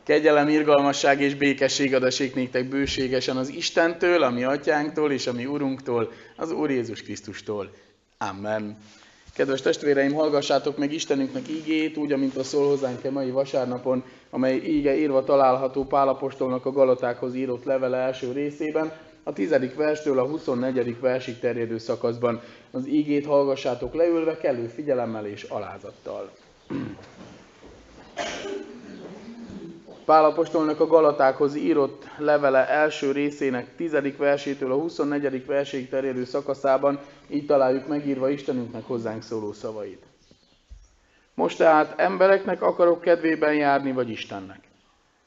Kegyelem, irgalmasság és békesség adassék néktek bőségesen az Istentől, a mi atyánktól és a mi Urunktól, az Úr Jézus Krisztustól. Amen. Kedves testvéreim, hallgassátok meg Istenünknek ígéjét, úgy, amint a szól hozzánk mai vasárnapon, amely íge írva található Pál apostolnak a Galatákhoz írott levele első részében, a 10. verstől a 24. versig terjedő szakaszban. Az ígét hallgassátok leülve, kellő figyelemmel és alázattal. Pál apostolnak a Galatákhoz írott levele első részének 10. versétől a 24. verséig terjedő szakaszában így találjuk megírva Istenünknek hozzánk szóló szavait. Most tehát embereknek akarok kedvében járni, vagy Istennek?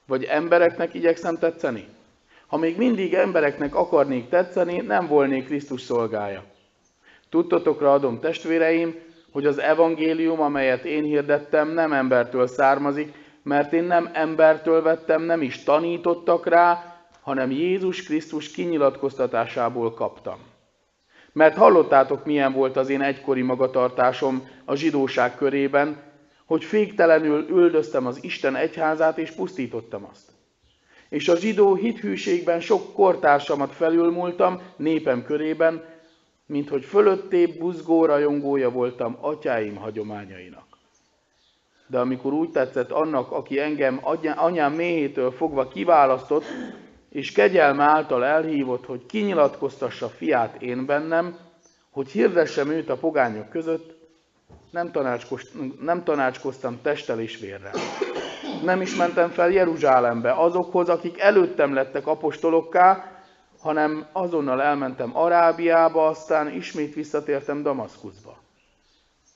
Vagy embereknek igyekszem tetszeni? Ha még mindig embereknek akarnék tetszeni, nem volnék Krisztus szolgája. Tudtotokra adom, testvéreim, hogy az evangélium, amelyet én hirdettem, nem embertől származik, mert én nem embertől vettem, nem is tanítottak rá, hanem Jézus Krisztus kinyilatkoztatásából kaptam. Mert hallottátok, milyen volt az én egykori magatartásom a zsidóság körében, hogy féktelenül üldöztem az Isten egyházát és pusztítottam azt. És a zsidó hithűségben sok kortársamat felülmúltam népem körében, minthogy fölöttébb buzgó rajongója voltam atyáim hagyományainak. De amikor úgy tetszett annak, aki engem anyám méhétől fogva kiválasztott, és kegyelme által elhívott, hogy kinyilatkoztassa fiát én bennem, hogy hirdessem őt a pogányok között, nem tanácskoztam testtel és vérrel. Nem is mentem fel Jeruzsálembe azokhoz, akik előttem lettek apostolokká, hanem azonnal elmentem Arábiába, aztán ismét visszatértem Damaszkuszba.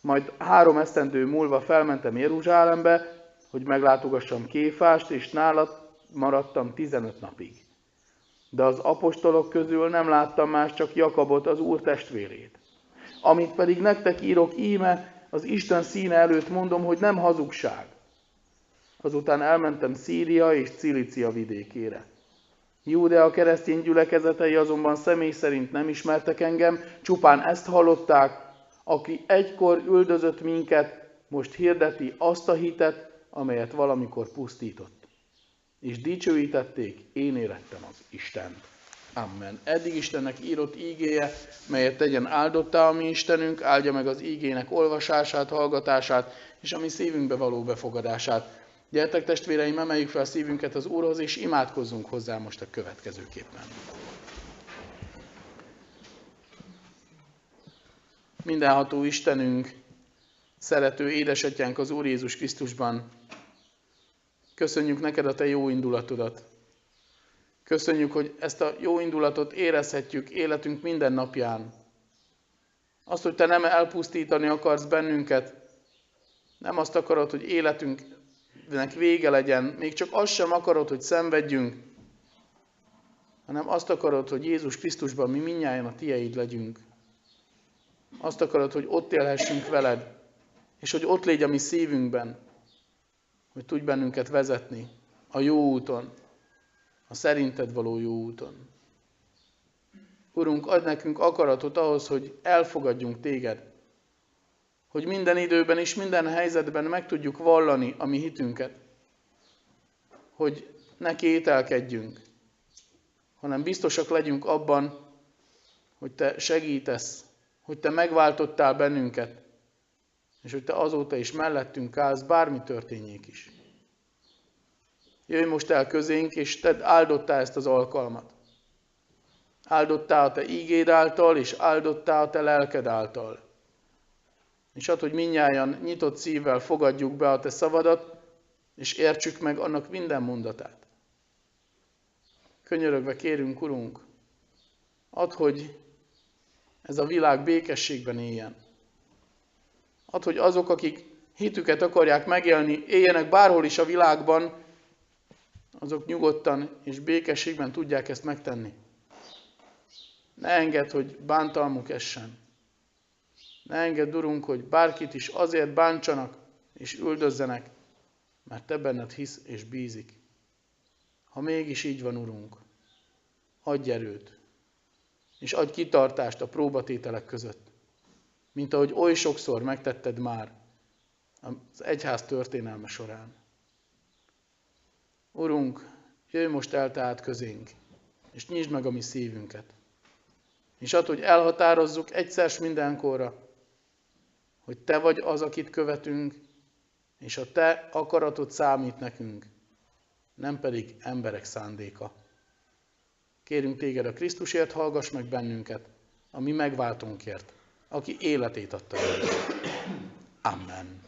Majd 3 esztendő múlva felmentem Jeruzsálembe, hogy meglátogassam Kéfást, és nála maradtam 15 napig. De az apostolok közül nem láttam más, csak Jakabot, az Úr testvérét. Amit pedig nektek írok íme, az Isten színe előtt mondom, hogy nem hazugság. Azután elmentem Szíria és Cilícia vidékére. Júdea keresztény gyülekezetei azonban személy szerint nem ismertek engem, csupán ezt hallották, aki egykor üldözött minket, most hirdeti azt a hitet, amelyet valamikor pusztított. És dicsőítették, én érettem az Istent. Amen. Eddig Istennek írott ígéje, melyet tegyen áldottá a mi Istenünk, áldja meg az ígének olvasását, hallgatását, és a mi szívünkbe való befogadását. Gyertek testvéreim, emeljük fel szívünket az Úrhoz, és imádkozzunk hozzá most a következőképpen. Mindenható Istenünk, szerető édesatyánk az Úr Jézus Krisztusban, köszönjük neked a te jó indulatodat. Köszönjük, hogy ezt a jó indulatot érezhetjük életünk minden napján. Azt, hogy te nem elpusztítani akarsz bennünket, nem azt akarod, hogy életünknek vége legyen, még csak azt sem akarod, hogy szenvedjünk, hanem azt akarod, hogy Jézus Krisztusban mi mindnyájan a tieid legyünk. Azt akarod, hogy ott élhessünk veled, és hogy ott légy a mi szívünkben, hogy tudj bennünket vezetni a jó úton, a szerinted való jó úton. Urunk, adj nekünk akaratot ahhoz, hogy elfogadjunk téged, hogy minden időben és minden helyzetben meg tudjuk vallani a mi hitünket, hogy ne kételkedjünk, hanem biztosak legyünk abban, hogy te segítesz, hogy te megváltottál bennünket, és hogy te azóta is mellettünk állsz, bármi történjék is. Jöjj most el közénk, és te áldottál ezt az alkalmat. Áldottál a te ígéd által, és áldottál a te lelked által. És add, hogy mindnyájan nyitott szívvel fogadjuk be a te szavadat, és értsük meg annak minden mondatát. Könyörögve kérünk, Urunk, add, hogy ez a világ békességben éljen. Add, hogy azok, akik hitüket akarják megélni, éljenek bárhol is a világban, azok nyugodtan és békességben tudják ezt megtenni. Ne engedd, hogy bántalmuk essen. Ne engedd, Urunk, hogy bárkit is azért bántsanak és üldözzenek, mert te benned hisz és bízik. Ha mégis így van, Urunk, adj erőt, és adj kitartást a próbatételek között, mint ahogy oly sokszor megtetted már az egyház történelme során. Urunk, jöjj most el tehát közénk, és nyisd meg a mi szívünket. És add, hogy elhatározzuk egyszer s mindenkorra, hogy Te vagy az, akit követünk, és a Te akaratod számít nekünk, nem pedig emberek szándéka. Kérünk Téged a Krisztusért, hallgass meg bennünket, a mi megváltónkért, aki életét adta el. Amen.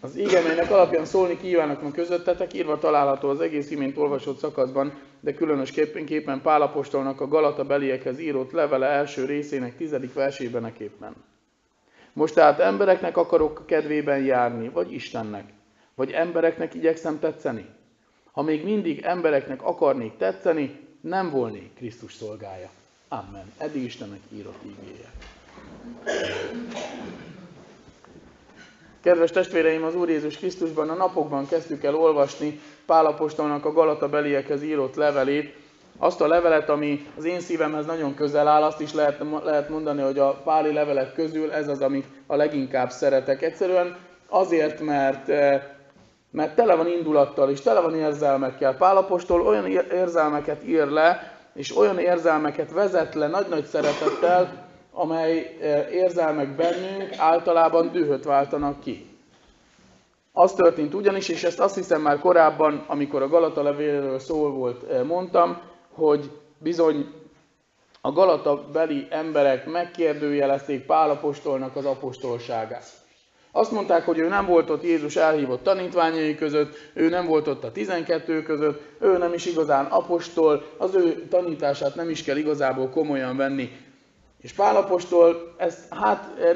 Az ígeménynek alapján szólni kívánok ma közöttetek, írva található az egész imént olvasott szakaszban, de különösképpen Pál apostolnak a Galata beliekhez írott levele első részének 10. versében eképpen. Most tehát embereknek akarok kedvében járni, vagy Istennek, vagy embereknek igyekszem tetszeni? Ha még mindig embereknek akarnék tetszeni, nem volnék Krisztus szolgája. Amen. Eddig Istennek írott ígéje. Kedves testvéreim, az Úr Jézus Krisztusban a napokban kezdtük el olvasni Pál apostolnak a Galata beliekhez írott levelét, azt a levelet, ami az én szívemhez nagyon közel áll, azt is lehet mondani, hogy a páli levelek közül ez az, amit a leginkább szeretek. Egyszerűen azért, mert tele van indulattal és tele van érzelmekkel. Pál apostol olyan érzelmeket ír le, és olyan érzelmeket vezet le nagy-nagy szeretettel, amely érzelmek bennünk általában dühöt váltanak ki. Az történt ugyanis, és ezt azt hiszem már korábban, amikor a Galata levélről szó volt, mondtam, hogy bizony a Galata beli emberek megkérdőjelezték Pál apostolnak az apostolságát. Azt mondták, hogy ő nem volt ott Jézus elhívott tanítványai között, ő nem volt ott a 12 között, ő nem is igazán apostol, az ő tanítását nem is kell igazából komolyan venni. És Pál apostol ezt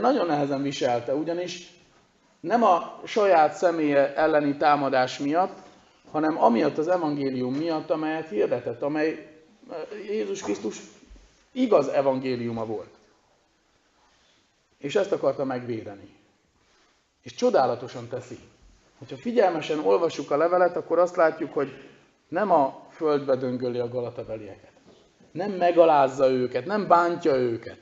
nagyon nehezen viselte, ugyanis nem a saját személye elleni támadás miatt, hanem amiatt az evangélium miatt, amelyet hirdetett, amely Jézus Krisztus igaz evangéliuma volt. És ezt akarta megvédeni. És csodálatosan teszi. Hogyha figyelmesen olvassuk a levelet, akkor azt látjuk, hogy nem a földbe döngöli a galatebelieket. Nem megalázza őket, nem bántja őket.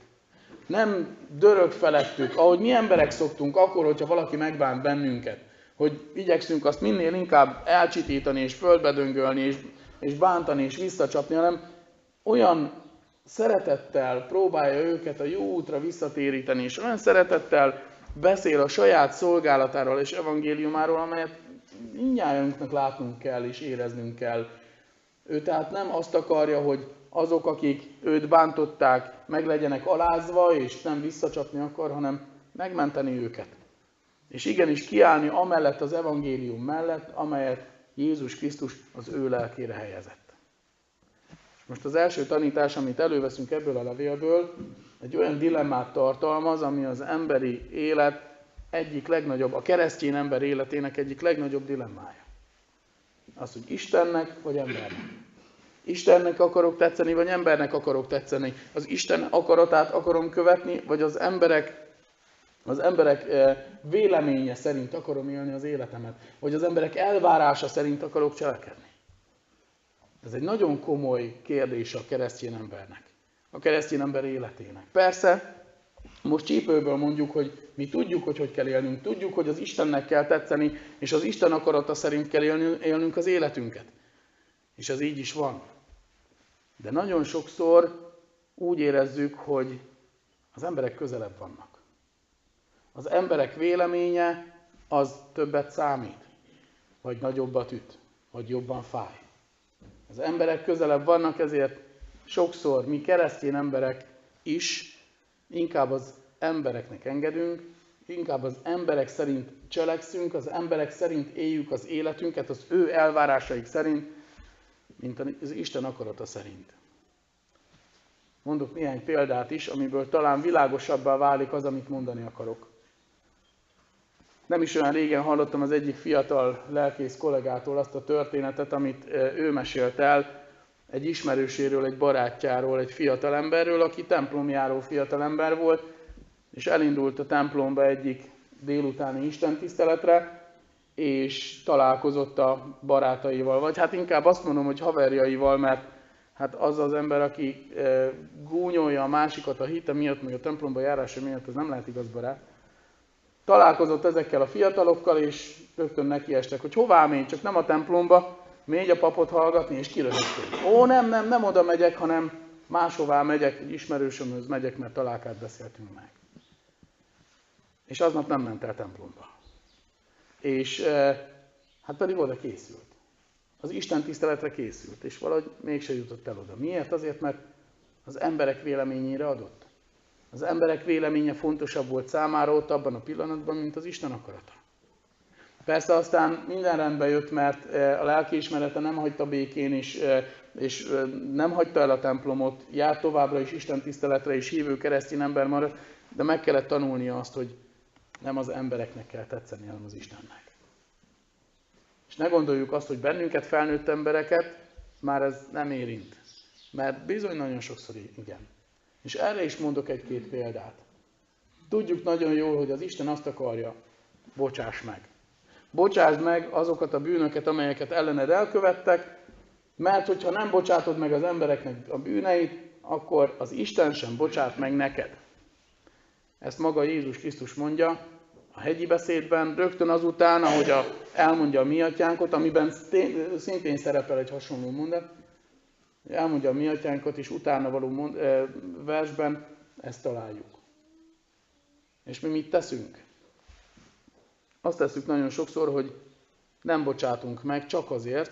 Nem dörög felettük, ahogy mi emberek szoktunk akkor, hogyha valaki megbánt bennünket. Hogy igyekszünk azt minél inkább elcsitítani, és földbe döngölni, és bántani, és visszacsapni, hanem olyan szeretettel próbálja őket a jó útra visszatéríteni, és olyan szeretettel beszél a saját szolgálatáról és evangéliumáról, amelyet mindnyájunknak látnunk kell és éreznünk kell. Ő tehát nem azt akarja, hogy azok, akik őt bántották, meg legyenek alázva, és nem visszacsapni akar, hanem megmenteni őket. És igenis kiállni amellett az evangélium mellett, amelyet Jézus Krisztus az ő lelkére helyezett. Most az első tanítás, amit előveszünk ebből a levélből, egy olyan dilemmát tartalmaz, ami az emberi élet egyik legnagyobb, a keresztény ember életének egyik legnagyobb dilemmája. Az, hogy Istennek vagy embernek. Istennek akarok tetszeni, vagy embernek akarok tetszeni. Az Isten akaratát akarom követni, vagy az emberek véleménye szerint akarom élni az életemet. Vagy az emberek elvárása szerint akarok cselekedni. Ez egy nagyon komoly kérdés a keresztény embernek. A keresztény ember életének. Persze, most csípőből mondjuk, hogy mi tudjuk, hogy kell élnünk. Tudjuk, hogy az Istennek kell tetszeni, és az Isten akarata szerint kell élnünk az életünket. És ez így is van. De nagyon sokszor úgy érezzük, hogy az emberek közelebb vannak. Az emberek véleménye az többet számít, vagy nagyobbat üt, vagy jobban fáj. Az emberek közelebb vannak, ezért sokszor mi keresztény emberek is inkább az embereknek engedünk, inkább az emberek szerint cselekszünk, az emberek szerint éljük az életünket, az ő elvárásaik szerint, mint az Isten akarata szerint. Mondok néhány példát is, amiből talán világosabbá válik az, amit mondani akarok. Nem is olyan régen hallottam az egyik fiatal lelkész kollégától azt a történetet, amit ő mesélt el egy ismerőséről, egy barátjáról, egy fiatalemberről, aki templomjáró fiatalember volt, és elindult a templomba egyik délutáni istentiszteletre, és találkozott a barátaival, vagy hát inkább azt mondom, hogy haverjaival, mert hát az az ember, aki gúnyolja a másikat a hite miatt, meg a templomba járása miatt, az nem lehet igaz barát. Találkozott ezekkel a fiatalokkal, és rögtön nekiestek, hogy hová mégy, csak nem a templomba, mégy a papot hallgatni, és kiröhögték. Ó, nem oda megyek, hanem máshová megyek, egy ismerősömhöz megyek, mert találkát beszéltünk meg. És aznap nem ment el templomba. És hát pedig oda készült. Az Isten tiszteletre készült, és valahogy mégse jutott el oda. Miért? Azért, mert az emberek véleményére adott. Az emberek véleménye fontosabb volt számára ott abban a pillanatban, mint az Isten akarata. Persze aztán minden rendbe jött, mert a lelkiismerete nem hagyta békén, és nem hagyta el a templomot, járt továbbra is Isten tiszteletre, és hívő keresztény ember maradt, de meg kellett tanulnia azt, hogy nem az embereknek kell tetszeni, hanem az Istennek. És ne gondoljuk azt, hogy bennünket, felnőtt embereket már ez nem érint. Mert bizony nagyon sokszor igen. És erre is mondok egy-két példát. Tudjuk nagyon jól, hogy az Isten azt akarja, bocsáss meg. Bocsásd meg azokat a bűnöket, amelyeket ellened elkövettek, mert hogyha nem bocsátod meg az embereknek a bűneit, akkor az Isten sem bocsát meg neked. Ezt maga Jézus Krisztus mondja a hegyi beszédben, rögtön azután, ahogy elmondja a mi atyánkot, amiben szintén szerepel egy hasonló mondat, elmondja a mi atyánkot, és utána való versben ezt találjuk. És mi mit teszünk? Azt tesszük nagyon sokszor, hogy nem bocsátunk meg csak azért,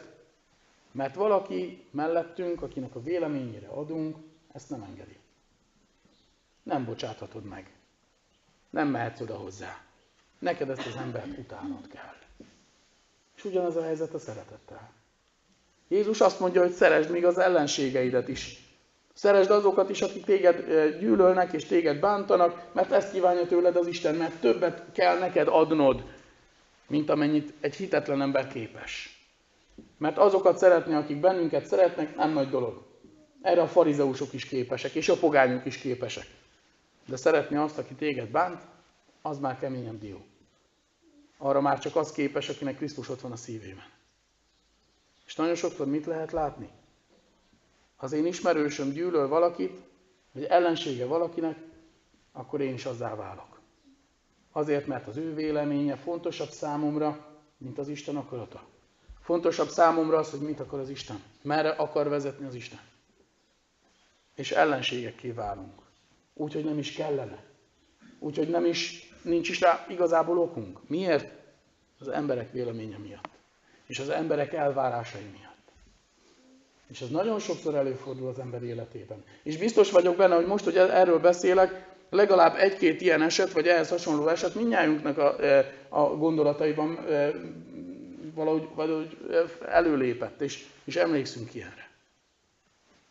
mert valaki mellettünk, akinek a véleményére adunk, ezt nem engedi. Nem bocsáthatod meg. Nem mehetsz oda hozzá. Neked ezt az embert utánod kell. És ugyanaz a helyzet a szeretettel. Jézus azt mondja, hogy szeresd még az ellenségeidet is. Szeresd azokat is, akik téged gyűlölnek és téged bántanak, mert ezt kívánja tőled az Isten, mert többet kell neked adnod, mint amennyit egy hitetlen ember képes. Mert azokat szeretni, akik bennünket szeretnek, nem nagy dolog. Erre a farizeusok is képesek, és a pogányok is képesek. De szeretni azt, aki téged bánt, az már keményen dió. Arra már csak az képes, akinek Krisztus ott van a szívében. És nagyon sokszor mit lehet látni? Ha az én ismerősöm gyűlöl valakit, vagy ellensége valakinek, akkor én is azzá válok. Azért, mert az ő véleménye fontosabb számomra, mint az Isten akarata. Fontosabb számomra az, hogy mit akar az Isten. Merre akar vezetni az Isten. És ellenségekké válunk. Úgyhogy nem is kellene. Úgyhogy nincs is rá igazából okunk. Miért? Az emberek véleménye miatt. És az emberek elvárásai miatt. És ez nagyon sokszor előfordul az ember életében. És biztos vagyok benne, hogy most, hogy erről beszélek, legalább egy-két ilyen eset, vagy ehhez hasonló eset mindnyájunknak a gondolataiban valahogy előlépett, és emlékszünk ilyenre.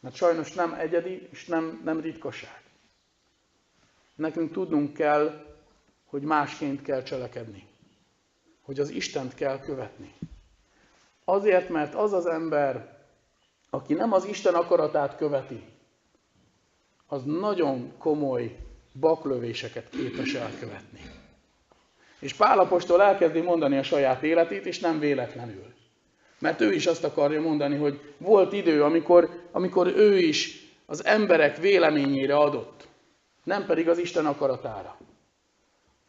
Mert sajnos nem egyedi, és nem ritkaság. Nekünk tudnunk kell, hogy másként kell cselekedni. Hogy az Istent kell követni. Azért, mert az az ember, aki nem az Isten akaratát követi, az nagyon komoly baklövéseket képes elkövetni. És Pál apostol elkezdi mondani a saját életét, és nem véletlenül. Mert ő is azt akarja mondani, hogy volt idő, amikor ő is az emberek véleményére adott, nem pedig az Isten akaratára.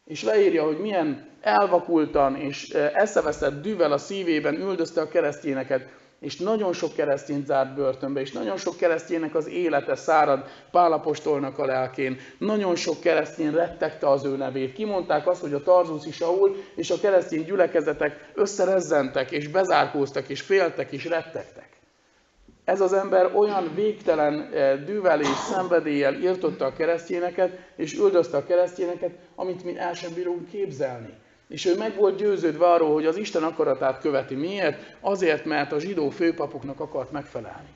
És leírja, hogy milyen elvakultan és eszeveszett dühvel a szívében üldözte a keresztényeket, és nagyon sok keresztényt zárt börtönbe, és nagyon sok kereszténynek az élete szárad Pál apostolnak a lelkén. Nagyon sok keresztény rettegte az ő nevét. Kimondták azt, hogy a tarzuszi Saul és a keresztény gyülekezetek összerezzentek, és bezárkóztak, és féltek, és rettegtek. Ez az ember olyan végtelen dühvel és szenvedéllyel irtotta a keresztényeket, és üldözte a keresztényeket, amit mi el sem bírunk képzelni. És ő meg volt győződve arról, hogy az Isten akaratát követi. Miért? Azért, mert a zsidó főpapoknak akart megfelelni.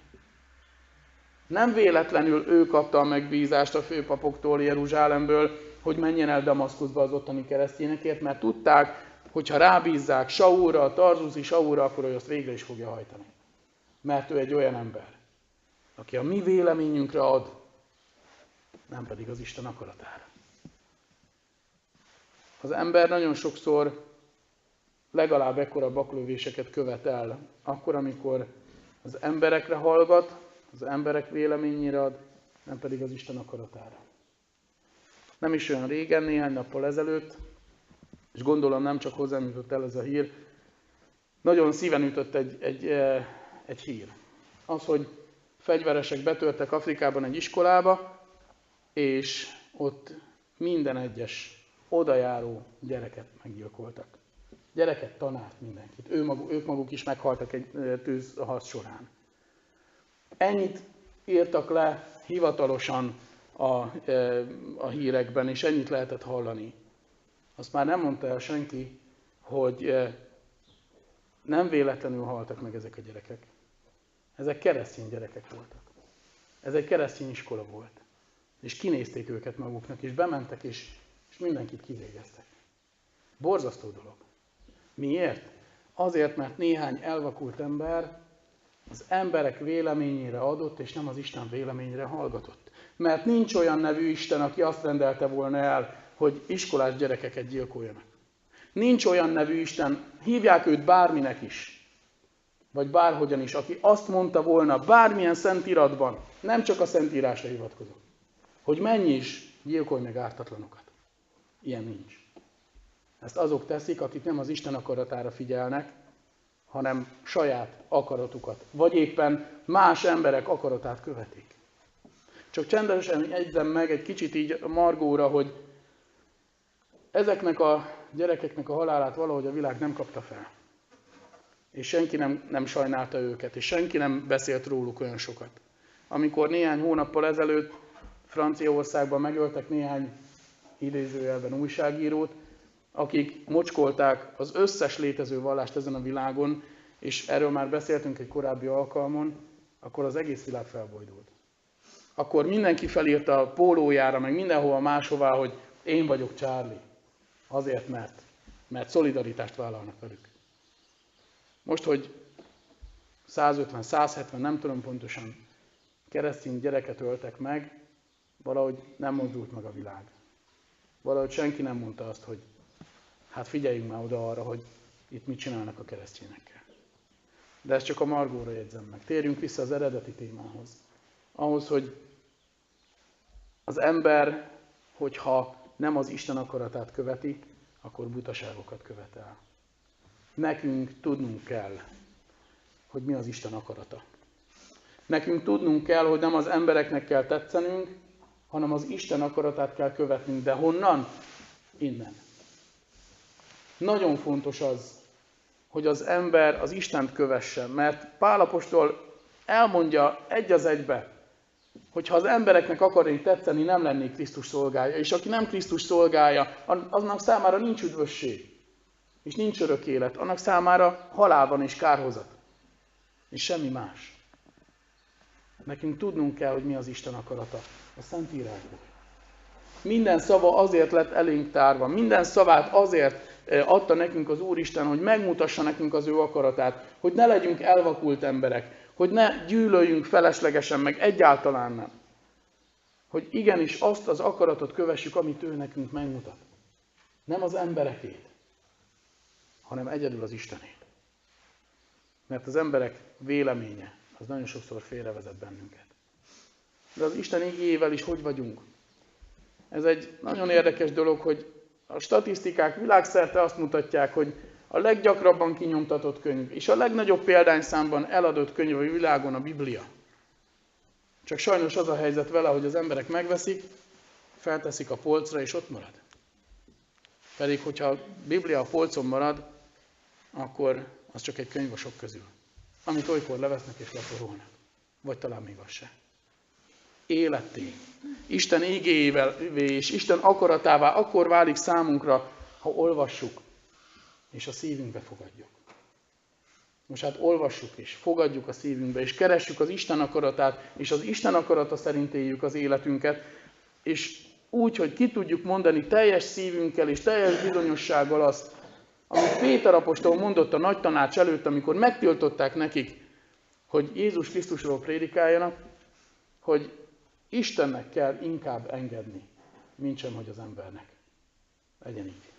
Nem véletlenül ő kapta a megbízást a főpapoktól Jeruzsálemből, hogy menjen el Damaszkuszba az ottani keresztényekért, mert tudták, hogy ha rábízzák Saulra, a tarzuszi Saulra, akkor ő azt végre is fogja hajtani. Mert ő egy olyan ember, aki a mi véleményünkre ad, nem pedig az Isten akaratára. Az ember nagyon sokszor legalább ekkora baklövéseket követ el, akkor, amikor az emberekre hallgat, az emberek véleményére ad, nem pedig az Isten akaratára. Nem is olyan régen, néhány nappal ezelőtt, és gondolom nem csak hozzám jutott el ez a hír, nagyon szíven ütött egy hír. Az, hogy fegyveresek betörtek Afrikában egy iskolába, és ott minden egyes odajáró gyereket meggyilkoltak. Gyereket, tanárt, mindenkit. Ők maguk is meghaltak egy tűzharc során. Ennyit írtak le hivatalosan a hírekben, és ennyit lehetett hallani. Azt már nem mondta el senki, hogy nem véletlenül haltak meg ezek a gyerekek. Ezek keresztény gyerekek voltak. Ez egy keresztény iskola volt. És kinézték őket maguknak, és bementek, és mindenkit kivégeztek. Borzasztó dolog. Miért? Azért, mert néhány elvakult ember az emberek véleményére adott, és nem az Isten véleményére hallgatott. Mert nincs olyan nevű Isten, aki azt rendelte volna el, hogy iskolás gyerekeket gyilkoljanak. Nincs olyan nevű Isten, hívják őt bárminek is, vagy bárhogyan is, aki azt mondta volna bármilyen szentíratban, nem csak a szentírásra hivatkozok, hogy menj is, gyilkolj meg ártatlanokat. Ilyen nincs. Ezt azok teszik, akik nem az Isten akaratára figyelnek, hanem saját akaratukat, vagy éppen más emberek akaratát követik. Csak csendesen jegyzem meg egy kicsit így Margóra, hogy ezeknek a gyerekeknek a halálát valahogy a világ nem kapta fel. És senki nem sajnálta őket, és senki nem beszélt róluk olyan sokat. Amikor néhány hónappal ezelőtt Franciaországban megöltek néhány idézőjelben újságírót, akik mocskolták az összes létező vallást ezen a világon, és erről már beszéltünk egy korábbi alkalmon, akkor az egész világ felbojdult. Akkor mindenki felírta a pólójára, meg mindenhova máshová, hogy én vagyok Charlie. Azért, mert szolidaritást vállalnak velük. Most, hogy 150-170, nem tudom pontosan, keresztény gyereket öltek meg, valahogy nem mozdult meg a világ. Valahogy senki nem mondta azt, hogy hát figyeljünk már oda arra, hogy itt mit csinálnak a keresztényekkel. De ezt csak a Margóra jegyzem meg. Térjünk vissza az eredeti témához. Ahhoz, hogy az ember, hogyha nem az Isten akaratát követi, akkor butaságokat követel. Nekünk tudnunk kell, hogy mi az Isten akarata. Nekünk tudnunk kell, hogy nem az embereknek kell tetszenünk, hanem az Isten akaratát kell követnünk. De honnan? Innen. Nagyon fontos az, hogy az ember az Istent kövesse, mert Pál apostol elmondja egy az egybe, hogy ha az embereknek akarnék tetszeni, nem lennék Krisztus szolgája, és aki nem Krisztus szolgája, annak számára nincs üdvösség, és nincs örök élet, annak számára halál van és kárhozat, és semmi más. Nekünk tudnunk kell, hogy mi az Isten akarata, a Szentírásból. Minden szava azért lett elénk tárva, minden szavát azért adta nekünk az Úristen, hogy megmutassa nekünk az ő akaratát, hogy ne legyünk elvakult emberek, hogy ne gyűlöljünk feleslegesen, meg egyáltalán nem. Hogy igenis azt az akaratot kövessük, amit ő nekünk megmutat. Nem az emberekét, hanem egyedül az Istenét. Mert az emberek véleménye, az nagyon sokszor félrevezet bennünket. De az Isten igéjével is hogy vagyunk? Ez egy nagyon érdekes dolog, hogy a statisztikák világszerte azt mutatják, hogy a leggyakrabban kinyomtatott könyv, és a legnagyobb példányszámban eladott könyv a világon a Biblia. Csak sajnos az a helyzet vele, hogy az emberek megveszik, felteszik a polcra, és ott marad. Pedig, hogyha a Biblia a polcon marad, akkor az csak egy könyv a sok közül, amit olykor levesznek és leporolnak. Vagy talán még az se. Életté. Isten igéjével és Isten akaratává akkor válik számunkra, ha olvassuk, és a szívünkbe fogadjuk. Most hát olvassuk és fogadjuk a szívünkbe, és keressük az Isten akaratát, és az Isten akarata szerint éljük az életünket, és úgy, hogy ki tudjuk mondani teljes szívünkkel és teljes bizonyossággal azt, amit Péter apostol mondott a nagy tanács előtt, amikor megtiltották nekik, hogy Jézus Krisztusról prédikáljanak, hogy Istennek kell inkább engedni, mintsem, hogy az embernek. Legyen így.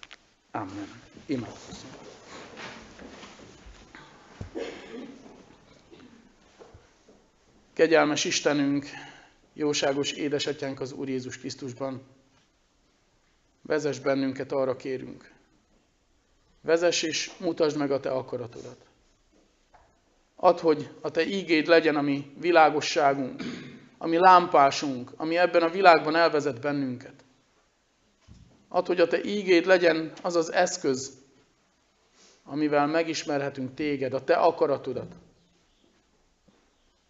Amen. Imádkozzunk. Kegyelmes Istenünk, jóságos édesatyánk az Úr Jézus Krisztusban, vezess bennünket, arra kérünk. Vezess és mutasd meg a Te akaratodat. Add, hogy a Te ígéd legyen a mi világosságunk, a mi lámpásunk, ami ebben a világban elvezet bennünket. Add, hogy a Te ígéd legyen az az eszköz, amivel megismerhetünk Téged, a Te akaratodat.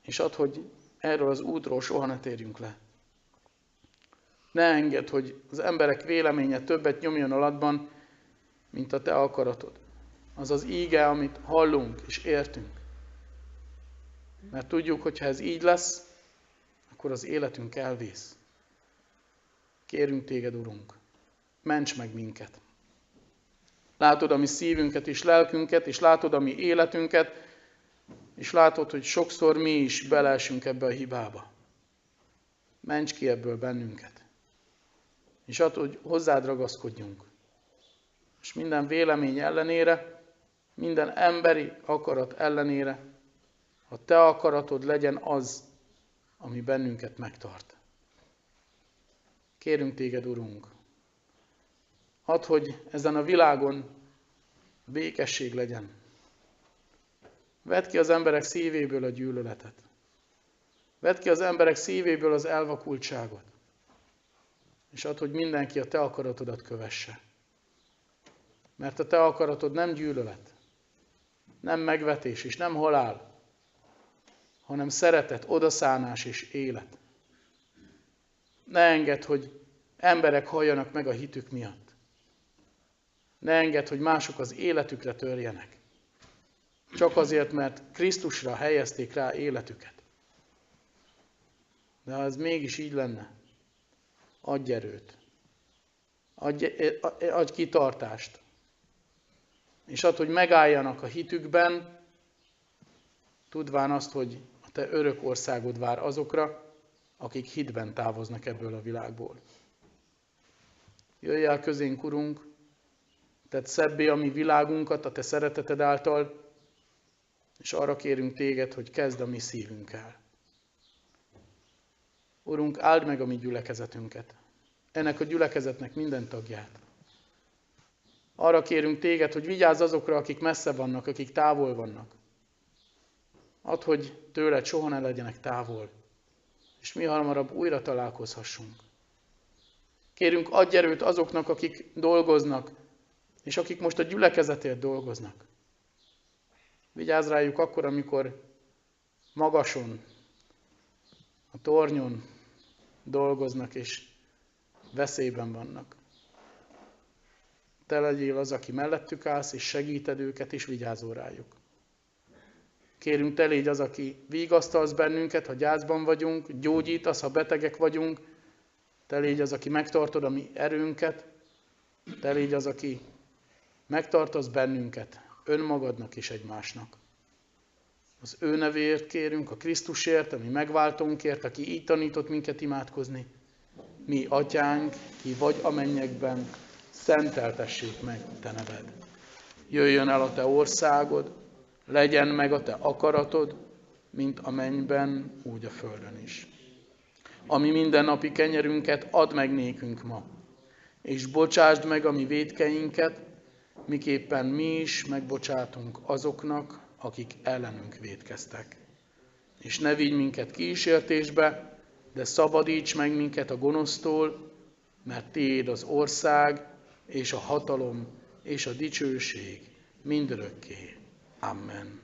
És add, hogy erről az útról soha ne térjünk le. Ne engedd, hogy az emberek véleménye többet nyomjon alatban, mint a Te akaratod. Az az íge, amit hallunk és értünk. Mert tudjuk, hogy ha ez így lesz, akkor az életünk elvész. Kérünk Téged, Urunk, ments meg minket. Látod a mi szívünket és lelkünket, és látod a mi életünket, és látod, hogy sokszor mi is beleesünk ebbe a hibába. Ments ki ebből bennünket. És add, hogy hozzád ragaszkodjunk. És minden vélemény ellenére, minden emberi akarat ellenére, a Te akaratod legyen az, ami bennünket megtart. Kérünk Téged, Urunk, add, hogy ezen a világon békesség legyen. Vedd ki az emberek szívéből a gyűlöletet. Vedd ki az emberek szívéből az elvakultságot. És add, hogy mindenki a Te akaratodat kövesse. Mert a Te akaratod nem gyűlölet, nem megvetés és nem halál, hanem szeretet, odaszánás és élet. Ne engedd, hogy emberek halljanak meg a hitük miatt. Ne engedd, hogy mások az életükre törjenek. Csak azért, mert Krisztusra helyezték rá életüket. De ha ez mégis így lenne, adj erőt, adj kitartást, és add, hogy megálljanak a hitükben, tudván azt, hogy a Te örök országod vár azokra, akik hitben távoznak ebből a világból. Jöjj el közénk, Urunk, tedd szebbé a mi világunkat a Te szereteted által, és arra kérünk Téged, hogy kezd a mi szívünkkel. Urunk, áld meg a mi gyülekezetünket, ennek a gyülekezetnek minden tagját. Arra kérünk Téged, hogy vigyázz azokra, akik messze vannak, akik távol vannak. Add, hogy tőled soha ne legyenek távol, és mi hamarabb újra találkozhassunk. Kérünk, adj erőt azoknak, akik dolgoznak, és akik most a gyülekezetért dolgoznak. Vigyázz rájuk akkor, amikor magason, a tornyon dolgoznak, és veszélyben vannak. Te legyél az, aki mellettük állsz, és segíted őket, és vigyázol rájuk. Kérünk, Te légy az, aki vigasztalsz bennünket, ha gyászban vagyunk, gyógyítasz, ha betegek vagyunk. Te légy az, aki megtartod a mi erőnket. Te légy az, aki megtartasz bennünket önmagadnak és egymásnak. Az ő nevéért kérünk, a Krisztusért, a mi megváltónkért, aki így tanított minket imádkozni. Mi, Atyánk, ki vagy a mennyekben, szenteltessék meg Te neved. Jöjjön el a Te országod, legyen meg a Te akaratod, mint a mennyben, úgy a földön is. Ami mindennapi kenyerünket add meg nékünk ma, és bocsásd meg a mi vétkeinket, miképpen mi is megbocsátunk azoknak, akik ellenünk vétkeztek. És ne vigy minket kísértésbe, de szabadíts meg minket a gonosztól, mert Tiéd az ország, és a hatalom, és a dicsőség mindörökké. Amen.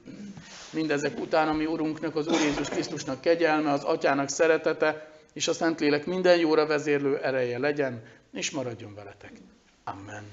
Mindezek után a mi Urunknak, az Úr Jézus Krisztusnak kegyelme, az Atyának szeretete, és a Szentlélek minden jóra vezérlő ereje legyen, és maradjon veletek. Amen.